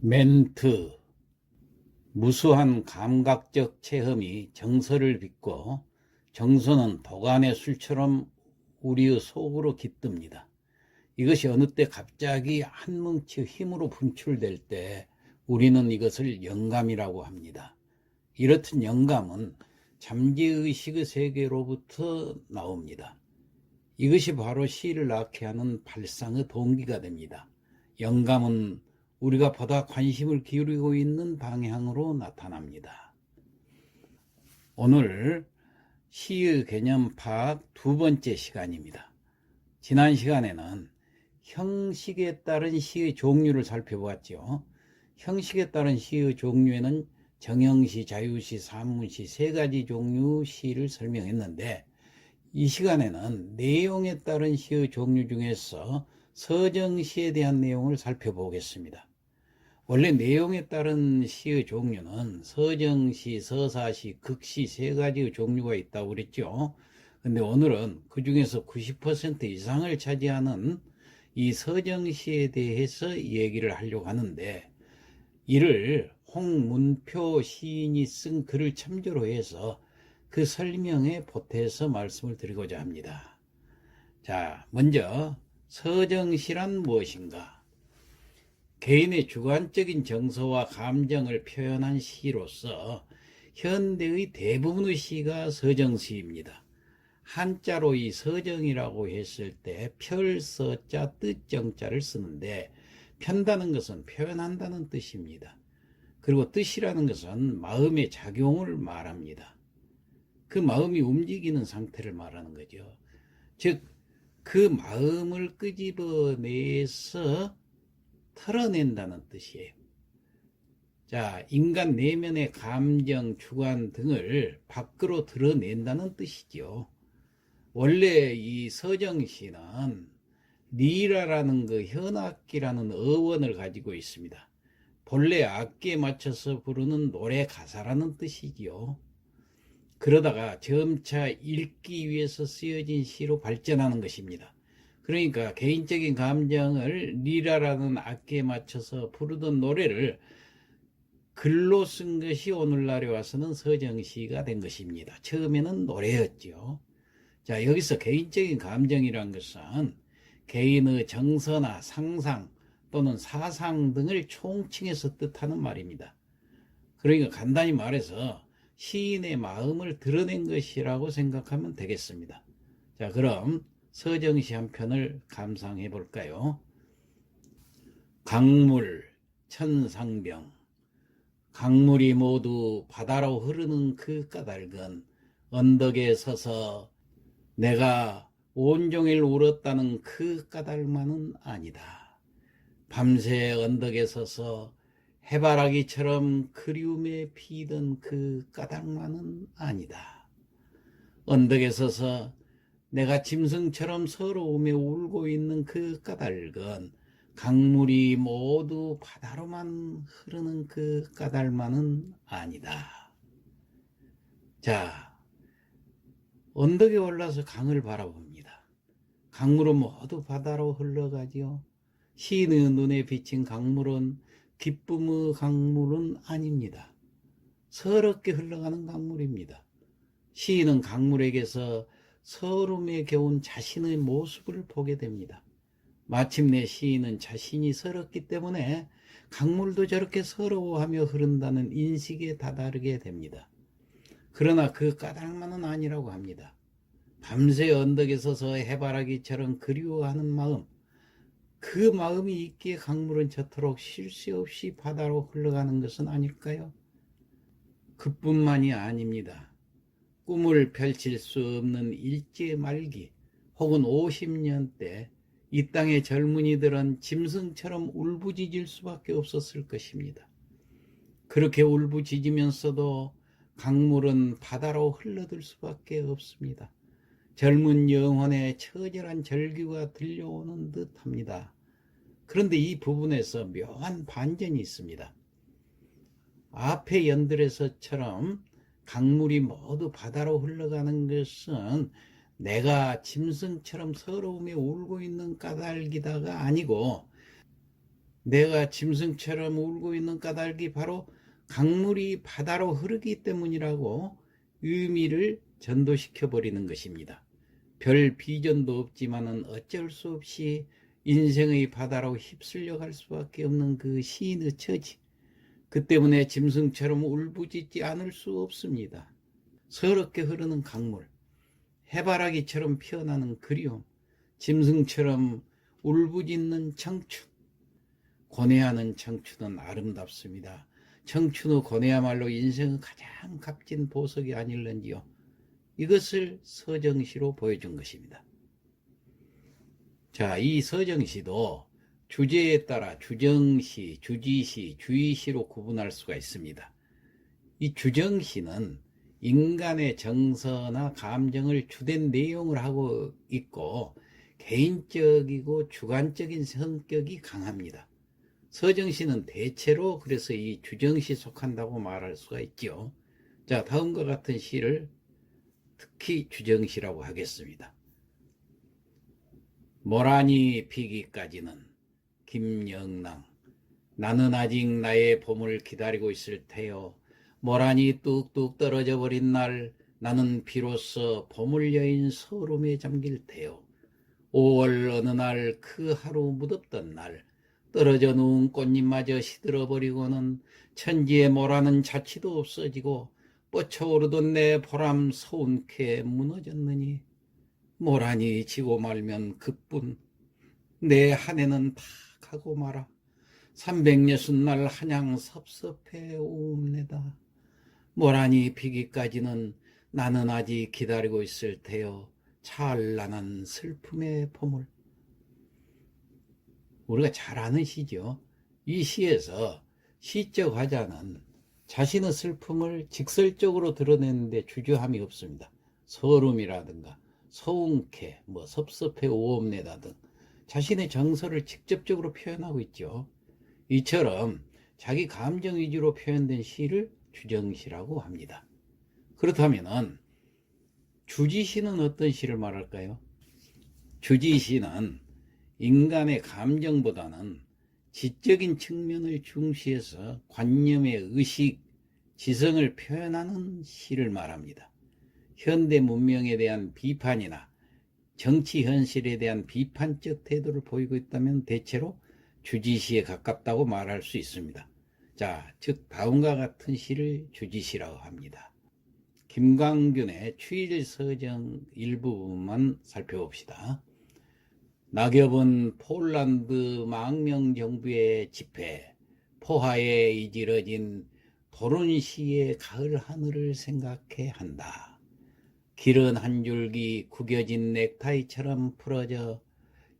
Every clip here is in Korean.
멘트. 무수한 감각적 체험이 정서를 빚고 정서는 도간의 술처럼 우리의 속으로 깃듭니다. 이것이 어느 때 갑자기 한 뭉치 힘으로 분출될 때 우리는 이것을 영감이라고 합니다. 이렇듯 영감은 잠재의식의 세계로부터 나옵니다. 이것이 바로 시를 낳게 하는 발상의 동기가 됩니다. 영감은 우리가 보다 관심을 기울이고 있는 방향으로 나타납니다. 오늘 시의 개념 파악 두 번째 시간입니다. 지난 시간에는 형식에 따른 시의 종류를 살펴보았죠. 형식에 따른 시의 종류에는 정형시, 자유시, 산문시 세 가지 종류 시를 설명했는데, 이 시간에는 내용에 따른 시의 종류 중에서 서정시에 대한 내용을 살펴보겠습니다. 원래 내용에 따른 시의 종류는 서정시, 서사시, 극시 세 가지의 종류가 있다고 그랬죠. 근데 오늘은 그 중에서 90% 이상을 차지하는 이 서정시에 대해서 얘기를 하려고 하는데, 이를 홍문표 시인이 쓴 글을 참조로 해서 그 설명에 보태서 말씀을 드리고자 합니다. 자, 먼저 서정시란 무엇인가? 개인의 주관적인 정서와 감정을 표현한 시로서 현대의 대부분의 시가 서정시입니다. 한자로 이 서정이라고 했을 때 펼서자 뜻정자를 쓰는데, 편다는 것은 표현한다는 뜻입니다. 그리고 뜻이라는 것은 마음의 작용을 말합니다. 그 마음이 움직이는 상태를 말하는 거죠. 즉, 그 마음을 끄집어내서 털어낸다는 뜻이에요. 자, 인간 내면의 감정, 주관 등을 밖으로 드러낸다는 뜻이죠. 원래 이 서정시는 리라라는 그 현악기라는 어원을 가지고 있습니다. 본래 악기에 맞춰서 부르는 노래 가사라는 뜻이지요. 그러다가 점차 읽기 위해서 쓰여진 시로 발전하는 것입니다. 그러니까 개인적인 감정을 리라라는 악기에 맞춰서 부르던 노래를 글로 쓴 것이 오늘날에 와서는 서정시가 된 것입니다. 처음에는 노래였죠. 자, 여기서 개인적인 감정이란 것은 개인의 정서나 상상 또는 사상 등을 총칭해서 뜻하는 말입니다. 그러니까 간단히 말해서 시인의 마음을 드러낸 것이라고 생각하면 되겠습니다. 자, 그럼 서정시 한 편을 감상해 볼까요? 강물, 천상병. 강물이 모두 바다로 흐르는 그 까닭은 언덕에 서서 내가 온종일 울었다는 그 까닭만은 아니다. 밤새 언덕에 서서 해바라기처럼 그리움에 피던 그 까닭만은 아니다. 언덕에 서서 내가 짐승처럼 서러움에 울고 있는 그 까닭은 강물이 모두 바다로만 흐르는 그 까닭만은 아니다. 자, 언덕에 올라서 강을 바라봅니다. 강물은 모두 바다로 흘러가지요. 시인의 눈에 비친 강물은 기쁨의 강물은 아닙니다. 서럽게 흘러가는 강물입니다. 시인은 강물에게서 서름에 겨운 자신의 모습을 보게 됩니다. 마침내 시인은 자신이 서럽기 때문에 강물도 저렇게 서러워하며 흐른다는 인식에 다다르게 됩니다. 그러나 그 까닭만은 아니라고 합니다. 밤새 언덕에 서서 해바라기처럼 그리워하는 마음, 그 마음이 있기에 강물은 저토록 쉴 새 없이 바다로 흘러가는 것은 아닐까요? 그뿐만이 아닙니다. 꿈을 펼칠 수 없는 일제 말기 혹은 50년 때 이 땅의 젊은이들은 짐승처럼 울부짖을 수밖에 없었을 것입니다. 그렇게 울부짖으면서도 강물은 바다로 흘러들 수밖에 없습니다. 젊은 영혼의 처절한 절규가 들려오는 듯합니다. 그런데 이 부분에서 묘한 반전이 있습니다. 앞의 연들에서처럼 강물이 모두 바다로 흘러가는 것은 내가 짐승처럼 서러움에 울고 있는 까닭이다가 아니고, 내가 짐승처럼 울고 있는 까닭이 바로 강물이 바다로 흐르기 때문이라고 의미를 전도시켜 버리는 것입니다. 별 비전도 없지만은 어쩔 수 없이 인생의 바다로 휩쓸려 갈 수밖에 없는 그 시인의 처지. 그 때문에 짐승처럼 울부짖지 않을 수 없습니다. 서럽게 흐르는 강물, 해바라기처럼 피어나는 그리움, 짐승처럼 울부짖는 청춘. 고뇌하는 청춘은 아름답습니다. 청춘의 고뇌야말로 인생의 가장 값진 보석이 아닐런지요. 이것을 서정시로 보여준 것입니다. 자, 이 서정시도 주제에 따라 주정시, 주지시, 주의시로 구분할 수가 있습니다. 이 주정시는 인간의 정서나 감정을 주된 내용을 하고 있고 개인적이고 주관적인 성격이 강합니다. 서정시는 대체로 그래서 이 주정시 속한다고 말할 수가 있죠. 자, 다음과 같은 시를 특히 주정시라고 하겠습니다. 모란이 피기까지는 김영랑. 나는 아직 나의 봄을 기다리고 있을 테요. 모란이 뚝뚝 떨어져 버린 날 나는 비로소 봄을 여인 서름에 잠길 테요. 5월 어느 날 그 하루 무덥던 날 떨어져 누운 꽃잎마저 시들어버리고는 천지의 모란은 자취도 없어지고 뻗쳐오르던 내 보람 서운케 무너졌느니 모란이 지고 말면 그뿐 내 한 해는 다 가고 말아 360날 한양 섭섭해 오옵니다. 모란이 피기까지는 나는 아직 기다리고 있을 테요. 찬란한 슬픔의 봄을. 우리가 잘 아는 시죠. 이 시에서 시적 화자는 자신의 슬픔을 직설적으로 드러내는데 주저함이 없습니다. 서름이라든가 서운케, 섭섭해 오옵니다 등 자신의 정서를 직접적으로 표현하고 있죠. 이처럼 자기 감정 위주로 표현된 시를 주정시라고 합니다. 그렇다면 주지시는 어떤 시를 말할까요? 주지시는 인간의 감정보다는 지적인 측면을 중시해서 관념의 의식, 지성을 표현하는 시를 말합니다. 현대 문명에 대한 비판이나 정치 현실에 대한 비판적 태도를 보이고 있다면 대체로 주지시에 가깝다고 말할 수 있습니다. 자, 즉 다음과 같은 시를 주지시라고 합니다. 김광균의 추일서정 일부분만 살펴봅시다. 낙엽은 폴란드 망명정부의 집회, 포화에 이지러진 도른시의 가을 하늘을 생각해 한다. 길은 한 줄기 구겨진 넥타이처럼 풀어져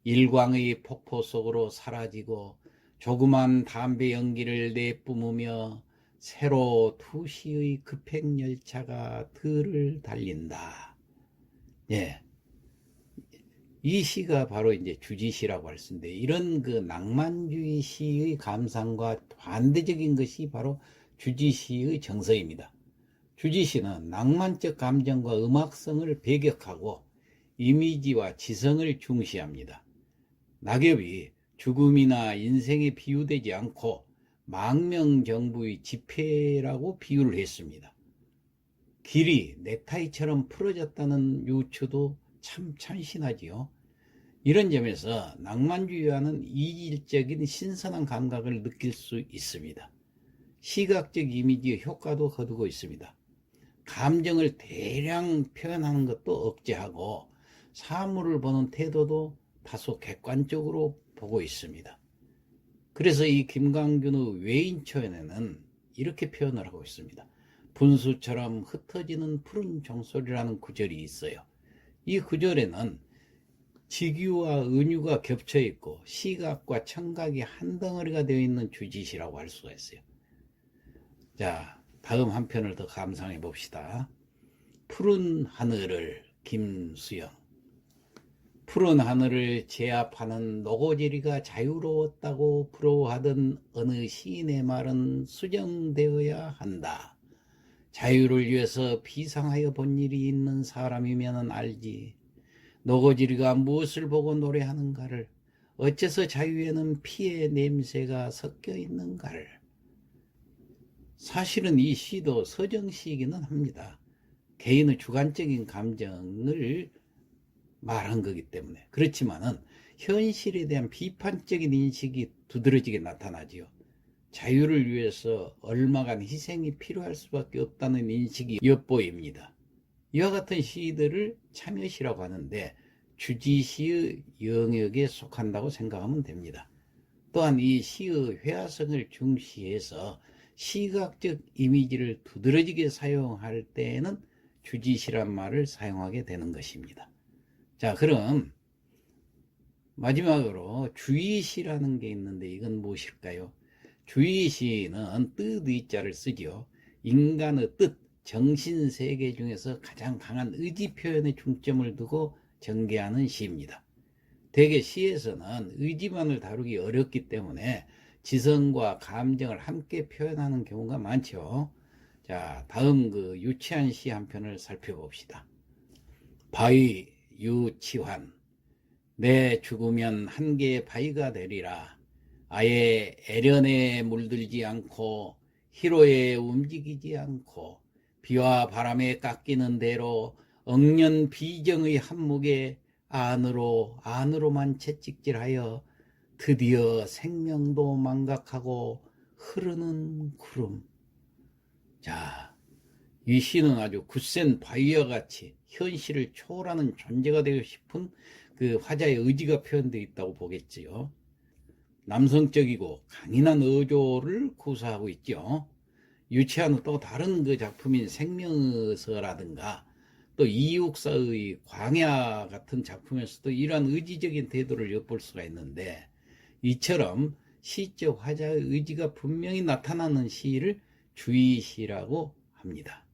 일광의 폭포 속으로 사라지고 조그만 담배 연기를 내뿜으며 새로 2시의 급행열차가 들을 달린다. 예. 이 시가 바로 이제 주지시라고 할 수 있는데, 이런 그 낭만주의 시의 감상과 반대적인 것이 바로 주지시의 정서입니다. 주지시는 낭만적 감정과 음악성을 배격하고 이미지와 지성을 중시합니다. 낙엽이 죽음이나 인생에 비유되지 않고 망명정부의 집회라고 비유를 했습니다. 길이 넥타이처럼 풀어졌다는 유추도 참 참신하지요. 이런 점에서 낭만주의와는 이질적인 신선한 감각을 느낄 수 있습니다. 시각적 이미지의 효과도 거두고 있습니다. 감정을 대량 표현하는 것도 억제하고 사물을 보는 태도도 다소 객관적으로 보고 있습니다. 그래서 이 김광균의 외인초연에는 이렇게 표현을 하고 있습니다. 분수처럼 흩어지는 푸른 종소리라는 구절이 있어요. 이 구절에는 직유와 은유가 겹쳐 있고 시각과 청각이 한 덩어리가 되어 있는 주지시라고 할 수가 있어요. 자, 다음 한 편을 더 감상해 봅시다. 푸른 하늘을 김수영. 푸른 하늘을 제압하는 노고지리가 자유로웠다고 부러워하던 어느 시인의 말은 수정되어야 한다. 자유를 위해서 비상하여 본 일이 있는 사람이면 알지. 노고지리가 무엇을 보고 노래하는가를 어째서 자유에는 피의 냄새가 섞여 있는가를. 사실은 이 시도 서정시이기는 합니다. 개인의 주관적인 감정을 말한 거기 때문에. 그렇지만은 현실에 대한 비판적인 인식이 두드러지게 나타나지요. 자유를 위해서 얼마간 희생이 필요할 수밖에 없다는 인식이 엿보입니다. 이와 같은 시들을 참여시라고 하는데 주지시의 영역에 속한다고 생각하면 됩니다. 또한 이 시의 회화성을 중시해서 시각적 이미지를 두드러지게 사용할 때에는 주지시란 말을 사용하게 되는 것입니다. 자, 그럼 마지막으로 주의시라는 게 있는데 이건 무엇일까요? 주의시는 뜻 의자를 쓰죠. 인간의 뜻, 정신세계 중에서 가장 강한 의지 표현에 중점을 두고 전개하는 시입니다. 대개 시에서는 의지만을 다루기 어렵기 때문에 지성과 감정을 함께 표현하는 경우가 많죠. 자, 다음 그 유치한 시 한 편을 살펴봅시다. 바위 유치환. 내 죽으면 한 개의 바위가 되리라. 아예 애련에 물들지 않고 희로에 움직이지 않고 비와 바람에 깎이는 대로 억년 비정의 한목에 안으로만 채찍질하여 드디어 생명도 망각하고 흐르는 구름. 자, 이 시는 아주 굳센 바위와 같이 현실을 초월하는 존재가 되고 싶은 그 화자의 의지가 표현되어 있다고 보겠지요. 남성적이고 강인한 어조를 구사하고 있죠. 유치한 또 다른 그 작품인 생명서라든가 또 이육사의 광야 같은 작품에서도 이러한 의지적인 태도를 엿볼 수가 있는데, 이처럼 시적 화자의 의지가 분명히 나타나는 시를 주의시라고 합니다.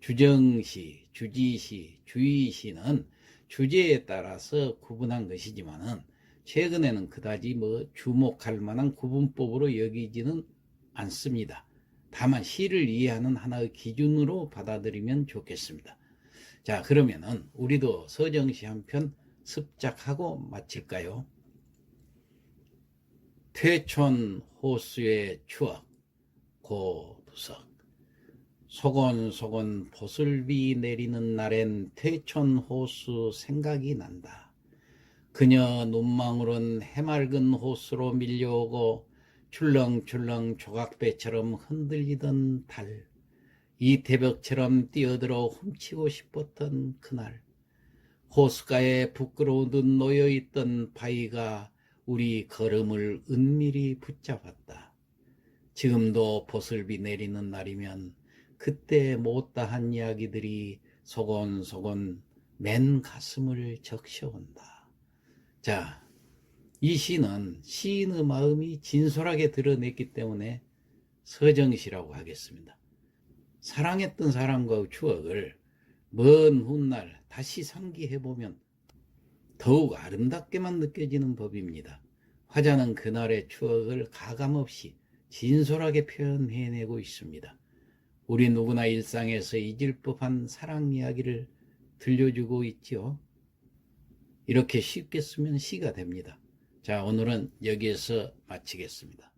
주정시, 주지시, 주의시는 주제에 따라서 구분한 것이지만은 최근에는 그다지 주목할 만한 구분법으로 여기지는 않습니다. 다만 시를 이해하는 하나의 기준으로 받아들이면 좋겠습니다. 자, 그러면은 우리도 서정시 한 편 습작하고 마칠까요? 퇴촌 호수의 추억 고두석. 소곤소곤 보슬비 내리는 날엔 퇴촌 호수 생각이 난다. 그녀 눈망울은 해맑은 호수로 밀려오고 출렁출렁 조각배처럼 흔들리던 달, 이태벽처럼 뛰어들어 훔치고 싶었던 그날, 호숫가에 부끄러운 듯 놓여있던 바위가 우리 걸음을 은밀히 붙잡았다. 지금도 보슬비 내리는 날이면 그때 못다한 이야기들이 소곤소곤 맨 가슴을 적셔온다. 자, 이 시는 시인의 마음이 진솔하게 드러냈기 때문에 서정시라고 하겠습니다. 사랑했던 사람과의 추억을 먼 훗날 다시 상기해보면 더욱 아름답게만 느껴지는 법입니다. 화자는 그날의 추억을 가감없이 진솔하게 표현해내고 있습니다. 우리 누구나 일상에서 잊을 법한 사랑 이야기를 들려주고 있죠. 이렇게 쉽게 쓰면 시가 됩니다. 자, 오늘은 여기에서 마치겠습니다.